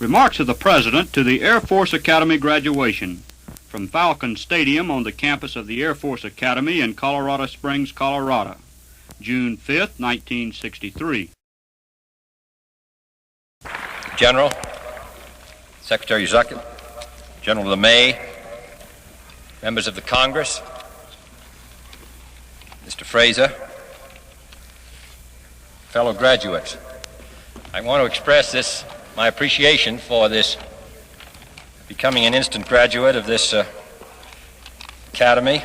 Remarks of the President to the Air Force Academy graduation from Falcon Stadium on the campus of the Air Force Academy in Colorado Springs, Colorado, June 5, 1963. General, Secretary Zuckett, General LeMay, members of the Congress, Mr. Fraser, fellow graduates, I want to express my appreciation for this becoming an instant graduate of this academy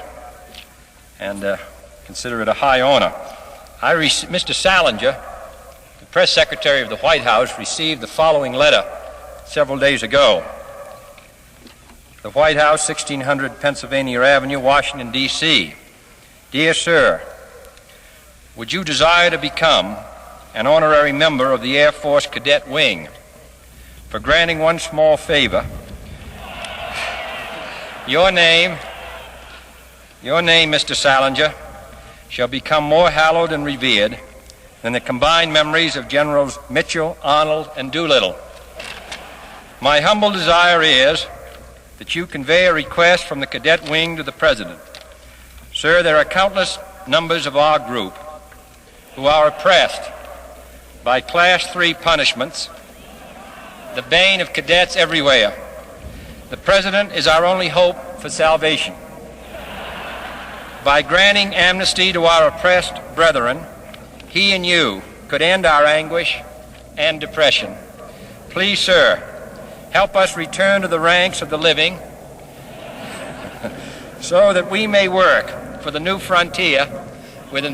and consider it a high honor. Mr. Salinger, the press secretary of the White House, received the following letter several days ago. The White House, 1600 Pennsylvania Avenue, Washington, D.C. Dear Sir, would you desire to become an honorary member of the Air Force Cadet Wing? For granting one small favor, your name, Mr. Salinger, shall become more hallowed and revered than the combined memories of Generals Mitchell, Arnold, and Doolittle. My humble desire is that you convey a request from the Cadet Wing to the President. Sir, there are countless numbers of our group who are oppressed by Class 3 punishments, the bane of cadets everywhere. The President is our only hope for salvation. By granting amnesty to our oppressed brethren, he and you could end our anguish and depression. Please, sir, help us return to the ranks of the living so that we may work for the new frontier with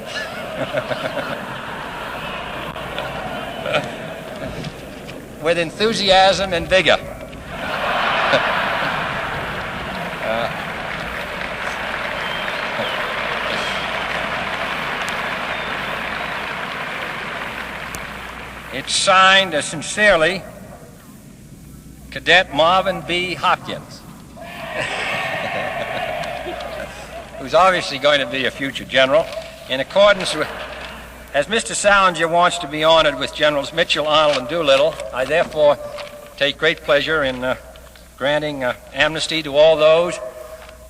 enthusiasm and vigor. It's signed sincerely, Cadet Marvin B. Hopkins, who's obviously going to be a future general. In accordance with, as Mr. Salinger wants to be honored with Generals Mitchell, Arnold, and Doolittle, I therefore take great pleasure in granting amnesty to all those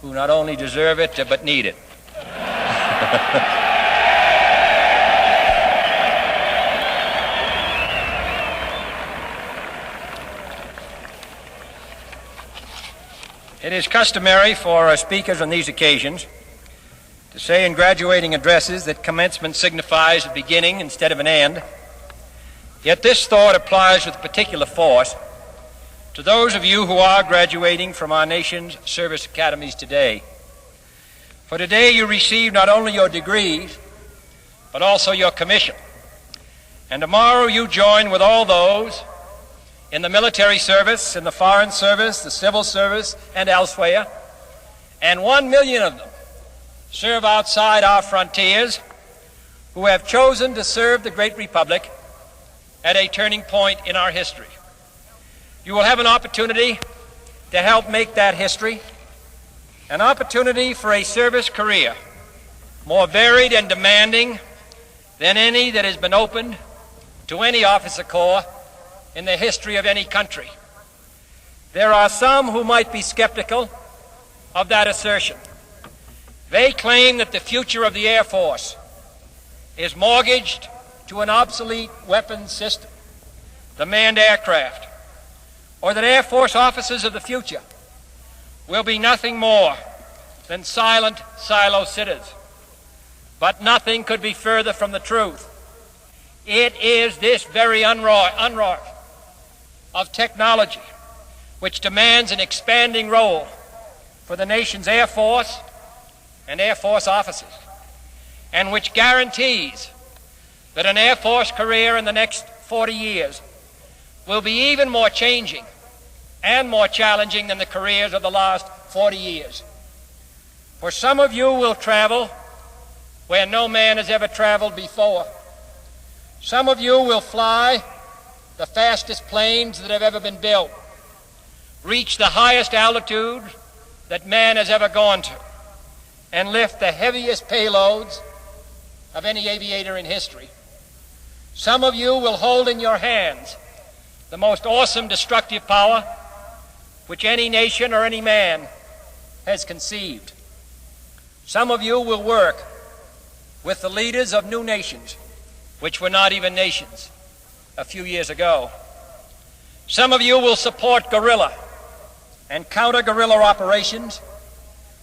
who not only deserve it, but need it. It is customary for speakers on these occasions to say in graduating addresses that commencement signifies a beginning instead of an end. Yet this thought applies with particular force to those of you who are graduating from our nation's service academies today. For today you receive not only your degrees, but also your commission. And tomorrow you join with all those in the military service, in the foreign service, the civil service, and elsewhere, and 1 million of them serve outside our frontiers who have chosen to serve the great republic at a turning point in our history. You will have an opportunity to help make that history, an opportunity for a service career more varied and demanding than any that has been opened to any officer corps in the history of any country. There are some who might be skeptical of that assertion. They claim that the future of the Air Force is mortgaged to an obsolete weapons system, the manned aircraft, or that Air Force officers of the future will be nothing more than silent silo sitters. But nothing could be further from the truth. It is this very unrot of technology which demands an expanding role for the nation's Air Force and Air Force officers, and which guarantees that an Air Force career in the next 40 years will be even more changing and more challenging than the careers of the last 40 years. For some of you will travel where no man has ever traveled before. Some of you will fly the fastest planes that have ever been built, reach the highest altitude that man has ever gone to, and lift the heaviest payloads of any aviator in history. Some of you will hold in your hands the most awesome destructive power which any nation or any man has conceived. Some of you will work with the leaders of new nations, which were not even nations a few years ago. Some of you will support guerrilla and counter-guerrilla operations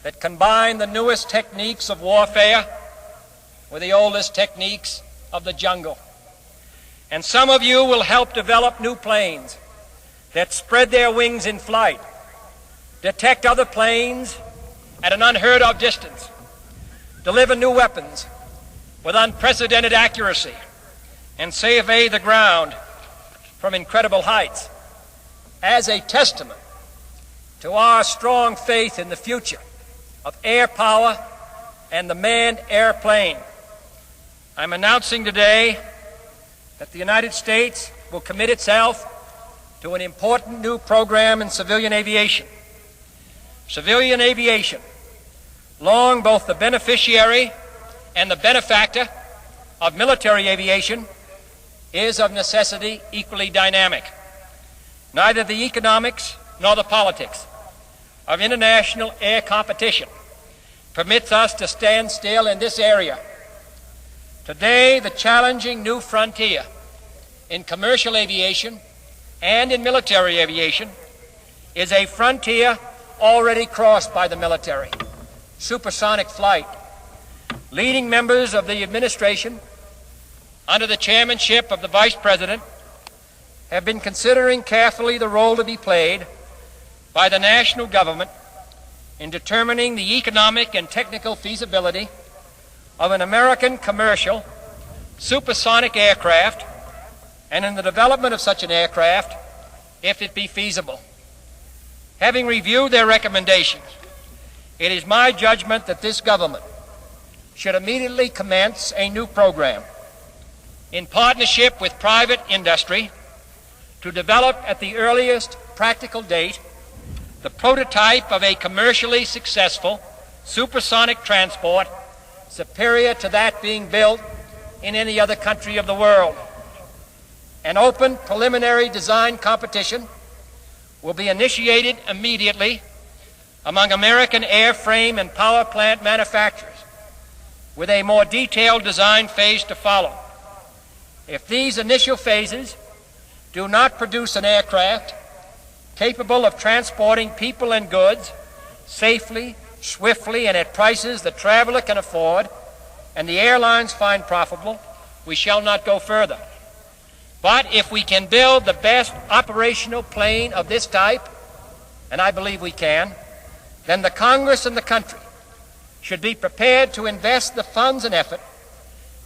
that combine the newest techniques of warfare with the oldest techniques of the jungle. And some of you will help develop new planes that spread their wings in flight, detect other planes at an unheard of distance, deliver new weapons with unprecedented accuracy, and survey the ground from incredible heights as a testament to our strong faith in the future of air power and the manned airplane. I'm announcing today that the United States will commit itself to an important new program in civilian aviation. Civilian aviation, long both the beneficiary and the benefactor of military aviation, is of necessity equally dynamic. Neither the economics nor the politics of international air competition permits us to stand still in this area. Today, the challenging new frontier in commercial aviation and in military aviation is a frontier already crossed by the military: supersonic flight. Leading members of the administration, under the chairmanship of the Vice President, have been considering carefully the role to be played by the national government in determining the economic and technical feasibility of an American commercial supersonic aircraft and in the development of such an aircraft, if it be feasible. Having reviewed their recommendations, it is my judgment that this government should immediately commence a new program in partnership with private industry to develop at the earliest practical date the prototype of a commercially successful supersonic transport superior to that being built in any other country of the world. An open preliminary design competition will be initiated immediately among American airframe and power plant manufacturers, with a more detailed design phase to follow. If these initial phases do not produce an aircraft capable of transporting people and goods safely, swiftly, and at prices the traveler can afford and the airlines find profitable, we shall not go further. But if we can build the best operational plane of this type, and I believe we can, then the Congress and the country should be prepared to invest the funds and effort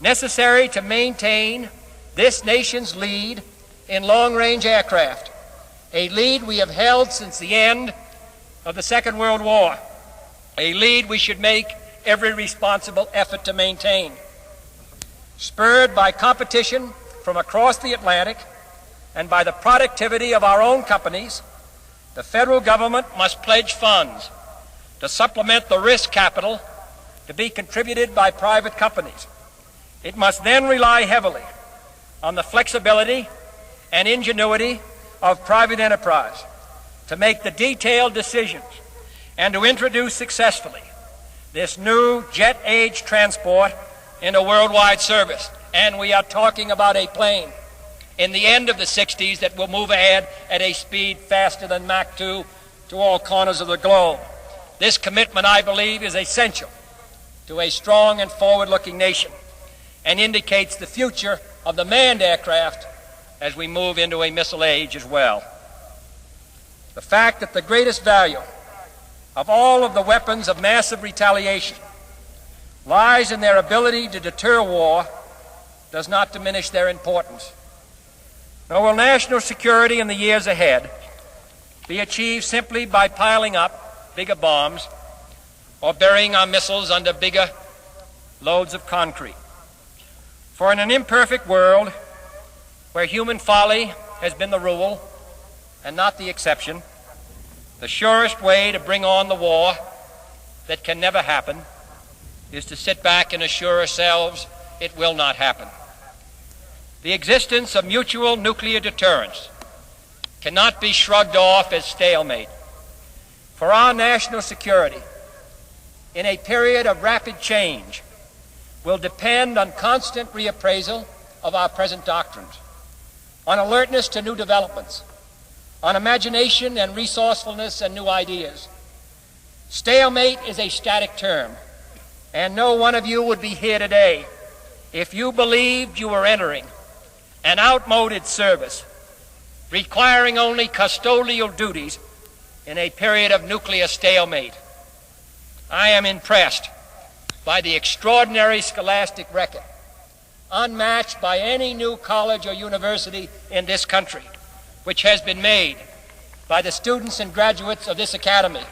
necessary to maintain this nation's lead in long-range aircraft, a lead we have held since the end of the Second World War, a lead we should make every responsible effort to maintain. Spurred by competition from across the Atlantic and by the productivity of our own companies, the federal government must pledge funds to supplement the risk capital to be contributed by private companies. It must then rely heavily on the flexibility and ingenuity of private enterprise to make the detailed decisions and to introduce successfully this new jet-age transport into worldwide service. And we are talking about a plane in the end of the 60s that will move ahead at a speed faster than Mach 2 to all corners of the globe. This commitment, I believe, is essential to a strong and forward-looking nation and indicates the future of the manned aircraft as we move into a missile age as well. The fact that the greatest value of all of the weapons of massive retaliation lies in their ability to deter war does not diminish their importance. Nor will national security in the years ahead be achieved simply by piling up bigger bombs or burying our missiles under bigger loads of concrete. For in an imperfect world where human folly has been the rule and not the exception, the surest way to bring on the war that can never happen is to sit back and assure ourselves it will not happen. The existence of mutual nuclear deterrence cannot be shrugged off as stalemate. For our national security, in a period of rapid change, will depend on constant reappraisal of our present doctrines, on alertness to new developments, on imagination and resourcefulness and new ideas. Stalemate is a static term, and no one of you would be here today if you believed you were entering an outmoded service requiring only custodial duties in a period of nuclear stalemate. I am impressed by the extraordinary scholastic record, unmatched by any new college or university in this country, which has been made by the students and graduates of this academy.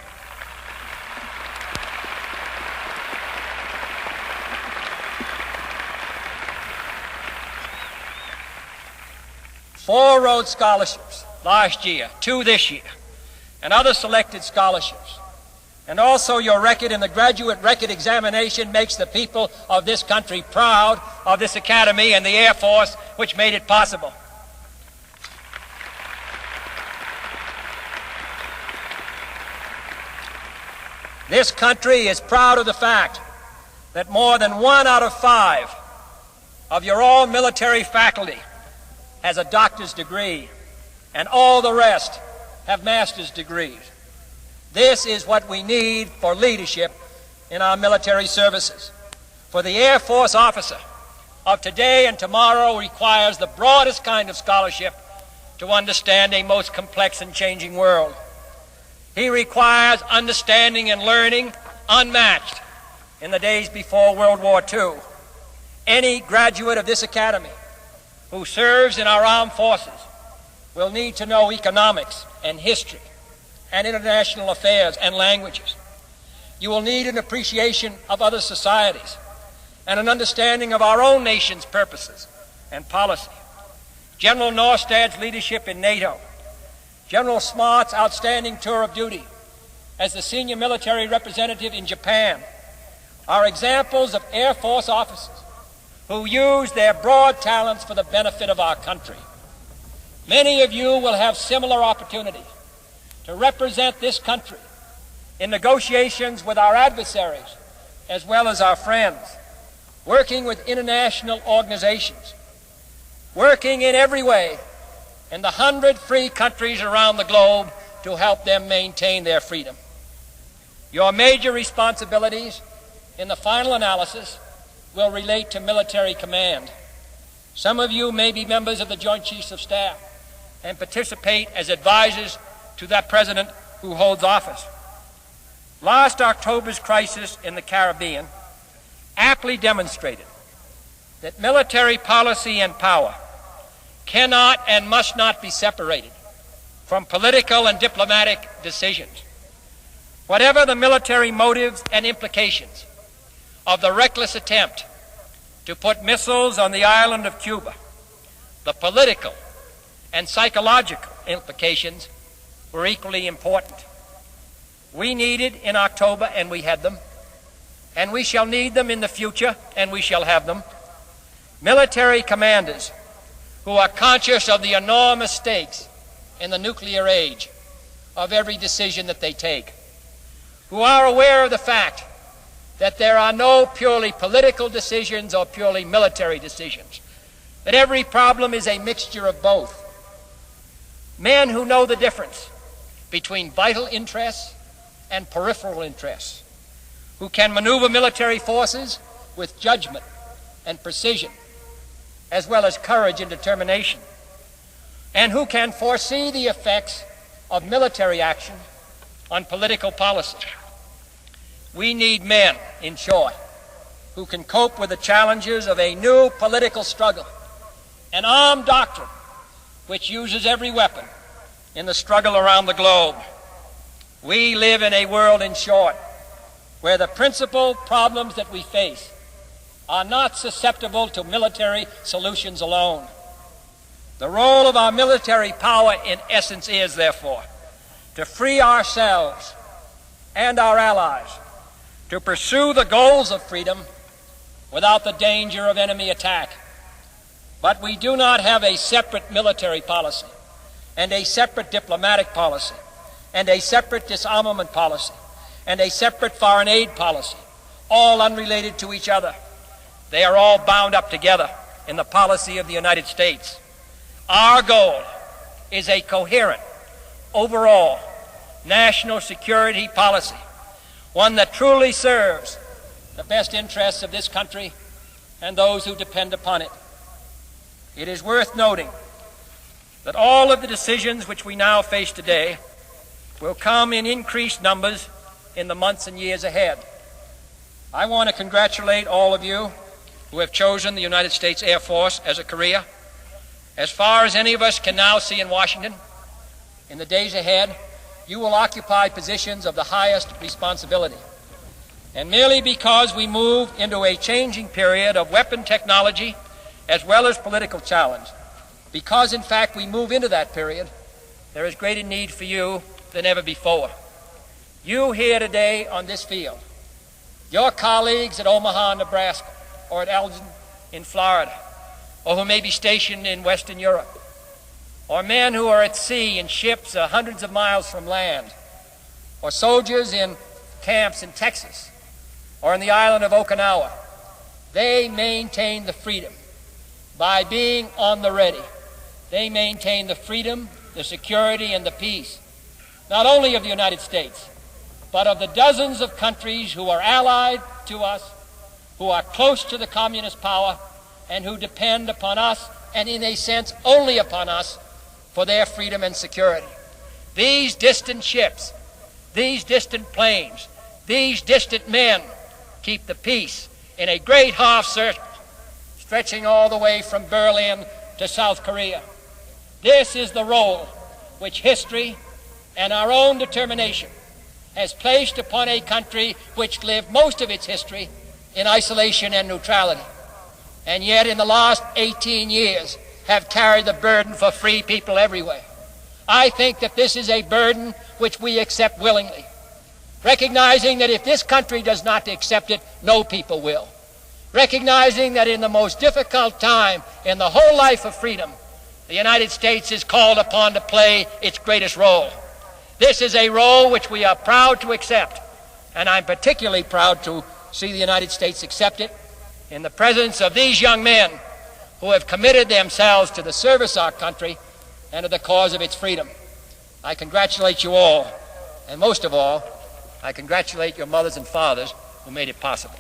Four Rhodes Scholarships last year, 2 this year, and other selected scholarships. And also your record in the graduate record examination makes the people of this country proud of this academy and the Air Force which made it possible. This country is proud of the fact that more than 1 out of 5 of your all-military faculty has a doctor's degree, and all the rest have master's degrees. This is what we need for leadership in our military services. For the Air Force officer of today and tomorrow requires the broadest kind of scholarship to understand a most complex and changing world. He requires understanding and learning unmatched in the days before World War II. Any graduate of this academy who serves in our armed forces will need to know economics and history and international affairs and languages. You will need an appreciation of other societies and an understanding of our own nation's purposes and policy. General Norstad's leadership in NATO, General Smart's outstanding tour of duty as the senior military representative in Japan are examples of Air Force officers who use their broad talents for the benefit of our country. Many of you will have similar opportunities to represent this country in negotiations with our adversaries as well as our friends, working with international organizations, working in every way in the 100 free countries around the globe to help them maintain their freedom. Your major responsibilities in the final analysis will relate to military command. Some of you may be members of the Joint Chiefs of Staff and participate as advisors to that president who holds office. Last October's crisis in the Caribbean aptly demonstrated that military policy and power cannot and must not be separated from political and diplomatic decisions. Whatever the military motives and implications of the reckless attempt to put missiles on the island of Cuba, the political and psychological implications were equally important. We needed in October, and we had them, and we shall need them in the future, and we shall have them, military commanders who are conscious of the enormous stakes in the nuclear age of every decision that they take, who are aware of the fact that there are no purely political decisions or purely military decisions, that every problem is a mixture of both. Men who know the difference between vital interests and peripheral interests, who can maneuver military forces with judgment and precision, as well as courage and determination, and who can foresee the effects of military action on political policy. We need men, in short, who can cope with the challenges of a new political struggle, an armed doctrine which uses every weapon in the struggle around the globe. We live in a world, in short, where the principal problems that we face are not susceptible to military solutions alone. The role of our military power, in essence, is, therefore, to free ourselves and our allies to pursue the goals of freedom without the danger of enemy attack. But we do not have a separate military policy. and a separate diplomatic policy, and a separate disarmament policy, and a separate foreign aid policy, all unrelated to each other. They are all bound up together in the policy of the United States. Our goal is a coherent, overall, national security policy, one that truly serves the best interests of this country and those who depend upon it. It is worth noting that all of the decisions which we now face today will come in increased numbers in the months and years ahead. I want to congratulate all of you who have chosen the United States Air Force as a career. As far as any of us can now see in Washington, in the days ahead, you will occupy positions of the highest responsibility. And merely because we move into a changing period of weapon technology as well as political challenge, because in fact we move into that period, there is greater need for you than ever before. You here today on this field, your colleagues at Omaha, Nebraska, or at Elgin in Florida, or who may be stationed in Western Europe, or men who are at sea in ships hundreds of miles from land, or soldiers in camps in Texas, or in the island of Okinawa, they maintain the freedom by being on the ready. They maintain the freedom, the security, and the peace, not only of the United States, but of the dozens of countries who are allied to us, who are close to the communist power, and who depend upon us, and in a sense only upon us, for their freedom and security. These distant ships, these distant planes, these distant men keep the peace in a great half circle, stretching all the way from Berlin to South Korea. This is the role which history and our own determination has placed upon a country which lived most of its history in isolation and neutrality, and yet in the last 18 years have carried the burden for free people everywhere. I think that this is a burden which we accept willingly, recognizing that if this country does not accept it, no people will. Recognizing that in the most difficult time in the whole life of freedom, the United States is called upon to play its greatest role. This is a role which we are proud to accept, and I'm particularly proud to see the United States accept it in the presence of these young men who have committed themselves to the service of our country and to the cause of its freedom. I congratulate you all, and most of all, I congratulate your mothers and fathers who made it possible.